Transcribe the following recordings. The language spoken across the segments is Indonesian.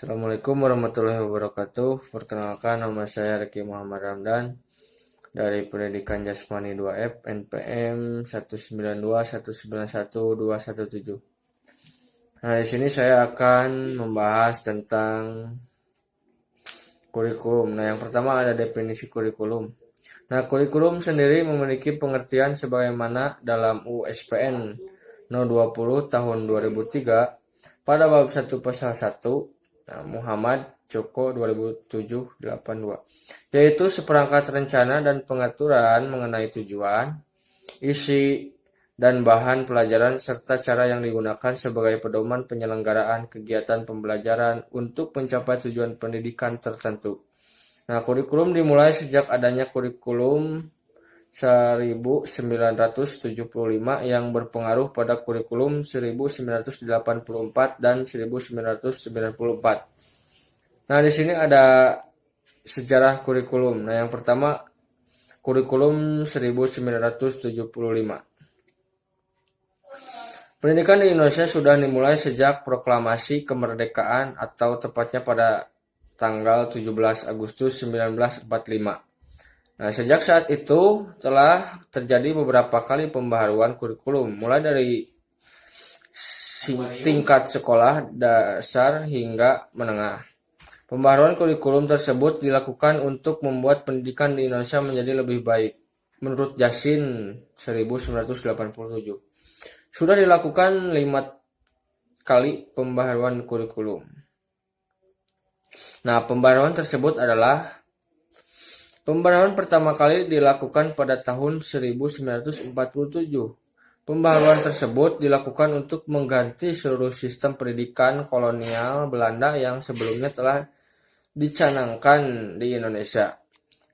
Assalamualaikum warahmatullahi wabarakatuh. Perkenalkan, nama saya Reki Muhammad Ramdan dari Pendidikan Jasmani 2F NPM 192191217. Nah, di sini saya akan membahas tentang kurikulum. Nah, yang pertama ada definisi kurikulum. Nah, kurikulum sendiri memiliki pengertian sebagaimana dalam USPN No 20 tahun 2003 pada bab 1 pasal 1. Muhammad Joko 2007-82, yaitu seperangkat rencana dan pengaturan mengenai tujuan, isi, dan bahan pelajaran serta cara yang digunakan sebagai pedoman penyelenggaraan kegiatan pembelajaran untuk mencapai tujuan pendidikan tertentu. Nah, kurikulum dimulai sejak adanya kurikulum 1975 yang berpengaruh pada kurikulum 1984 dan 1994. Nah, di sini ada sejarah kurikulum. Nah, yang pertama kurikulum 1975. Pendidikan di Indonesia sudah dimulai sejak proklamasi kemerdekaan atau tepatnya pada tanggal 17 Agustus 1945. Nah, sejak saat itu telah terjadi beberapa kali pembaharuan kurikulum, mulai dari tingkat sekolah dasar hingga menengah. Pembaharuan kurikulum tersebut dilakukan untuk membuat pendidikan di Indonesia menjadi lebih baik. Menurut Jasin 1987, sudah dilakukan 5 kali pembaharuan kurikulum. Nah, pembaharuan tersebut adalah pembaharuan pertama kali dilakukan pada tahun 1947. Pembaharuan tersebut dilakukan untuk mengganti seluruh sistem pendidikan kolonial Belanda yang sebelumnya telah dicanangkan di Indonesia.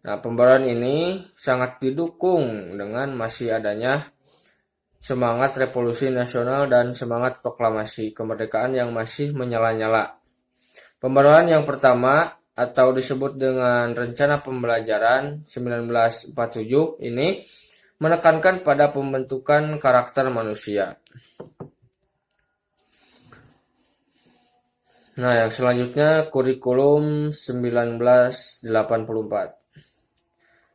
Nah, pembaharuan ini sangat didukung dengan masih adanya semangat revolusi nasional dan semangat proklamasi kemerdekaan yang masih menyala-nyala. Pembaharuan yang pertama atau disebut dengan Rencana Pembelajaran 1947 ini menekankan pada pembentukan karakter manusia. Nah, yang selanjutnya kurikulum 1984.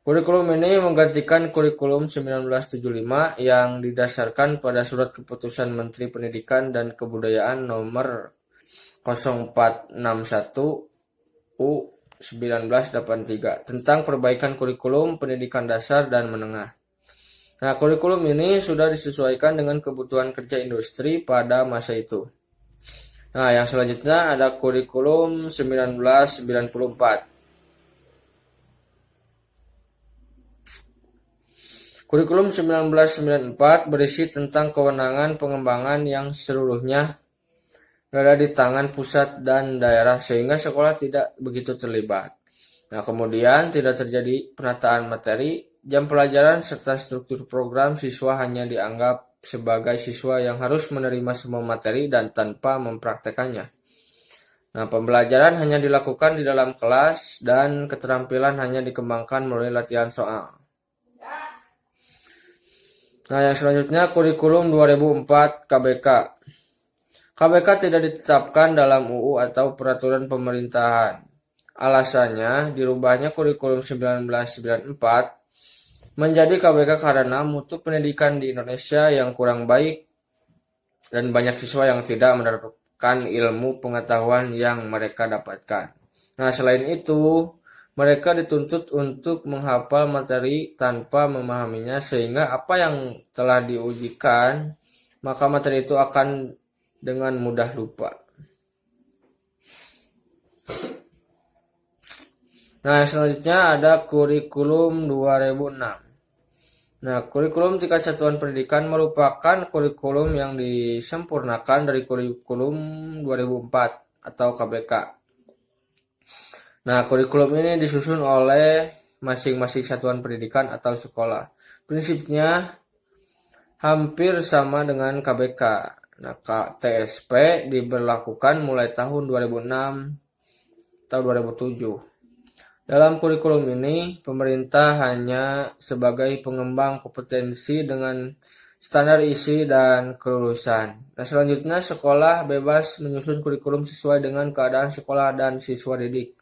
Kurikulum ini menggantikan kurikulum 1975 yang didasarkan pada Surat Keputusan Menteri Pendidikan dan Kebudayaan nomor 0461 U1983 tentang perbaikan kurikulum pendidikan dasar dan menengah. Nah, kurikulum ini sudah disesuaikan dengan kebutuhan kerja industri pada masa itu. Nah, yang selanjutnya ada kurikulum 1994. Kurikulum 1994 berisi tentang kewenangan pengembangan yang seluruhnya berada di tangan pusat dan daerah sehingga sekolah tidak begitu terlibat. Nah, kemudian tidak terjadi penataan materi, jam pelajaran, serta struktur program. Siswa hanya dianggap sebagai siswa yang harus menerima semua materi dan tanpa mempraktekannya. Nah, pembelajaran hanya dilakukan di dalam kelas dan keterampilan hanya dikembangkan melalui latihan soal. Nah, yang selanjutnya kurikulum 2004 KBK. KBK tidak ditetapkan dalam UU atau peraturan pemerintahan. Alasannya, dirubahnya kurikulum 1994 menjadi KBK karena mutu pendidikan di Indonesia yang kurang baik dan banyak siswa yang tidak mendapatkan ilmu pengetahuan yang mereka dapatkan. Nah, selain itu, mereka dituntut untuk menghafal materi tanpa memahaminya sehingga apa yang telah diujikan, maka materi itu akan dengan mudah lupa. Nah, selanjutnya ada kurikulum 2006. Nah, kurikulum tingkat satuan pendidikan merupakan kurikulum yang disempurnakan dari kurikulum 2004 atau KBK. Nah, kurikulum ini disusun oleh masing-masing satuan pendidikan atau sekolah. Prinsipnya hampir sama dengan KBK. Nah, TSP diberlakukan mulai tahun 2006 atau 2007. Dalam kurikulum ini, pemerintah hanya sebagai pengembang kompetensi dengan standar isi dan kelulusan. Nah, selanjutnya sekolah bebas menyusun kurikulum sesuai dengan keadaan sekolah dan siswa didik.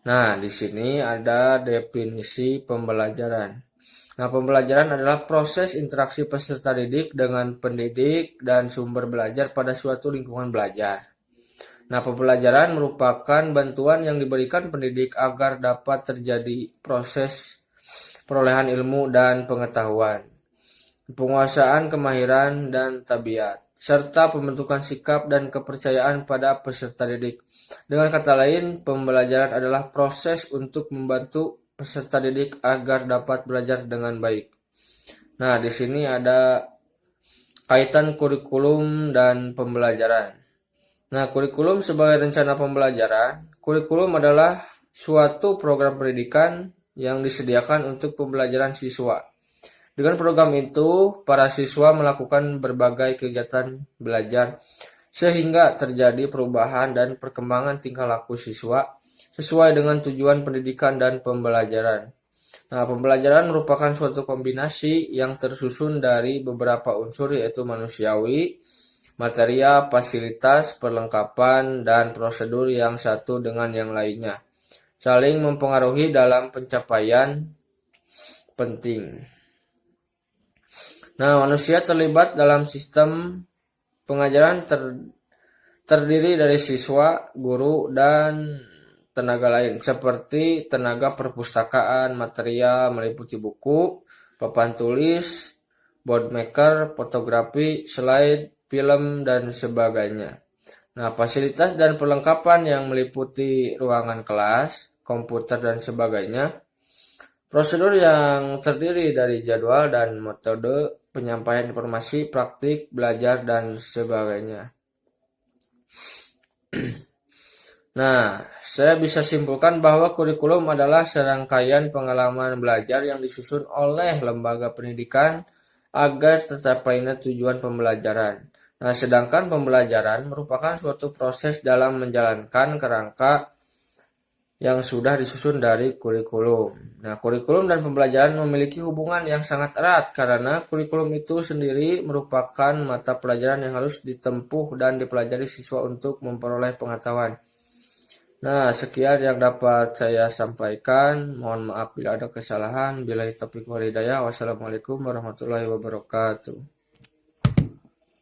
Nah, di sini ada definisi pembelajaran. Nah, pembelajaran adalah proses interaksi peserta didik dengan pendidik dan sumber belajar pada suatu lingkungan belajar. Nah, pembelajaran merupakan bantuan yang diberikan pendidik agar dapat terjadi proses perolehan ilmu dan pengetahuan, penguasaan kemahiran dan tabiat, serta pembentukan sikap dan kepercayaan pada peserta didik. Dengan kata lain, pembelajaran adalah proses untuk membantu peserta didik agar dapat belajar dengan baik. Nah, di sini ada kaitan kurikulum dan pembelajaran. Nah, kurikulum sebagai rencana pembelajaran. Kurikulum adalah suatu program pendidikan yang disediakan untuk pembelajaran siswa. Dengan program itu, para siswa melakukan berbagai kegiatan belajar sehingga terjadi perubahan dan perkembangan tingkah laku siswa sesuai dengan tujuan pendidikan dan pembelajaran. Nah, pembelajaran merupakan suatu kombinasi yang tersusun dari beberapa unsur yaitu manusiawi, material, fasilitas, perlengkapan, dan prosedur yang satu dengan yang lainnya, saling mempengaruhi dalam pencapaian penting. Nah, manusia terlibat dalam sistem pengajaran terdiri dari siswa, guru, dan tenaga lain, seperti tenaga perpustakaan, material meliputi buku, papan tulis, board maker, fotografi, slide, film, dan sebagainya. Nah, fasilitas dan perlengkapan yang meliputi ruangan kelas, komputer, dan sebagainya. Prosedur yang terdiri dari jadwal dan metode penyampaian informasi, praktik, belajar, dan sebagainya. Nah, saya bisa simpulkan bahwa kurikulum adalah serangkaian pengalaman belajar yang disusun oleh lembaga pendidikan agar tercapainya tujuan pembelajaran. Nah, sedangkan pembelajaran merupakan suatu proses dalam menjalankan kerangka yang sudah disusun dari kurikulum. Nah, kurikulum dan pembelajaran memiliki hubungan yang sangat erat karena kurikulum itu sendiri merupakan mata pelajaran yang harus ditempuh dan dipelajari siswa untuk memperoleh pengetahuan. Nah, sekian yang dapat saya sampaikan. Mohon maaf bila ada kesalahan. Billahi taufiq wal hidayah. Wassalamualaikum warahmatullahi wabarakatuh.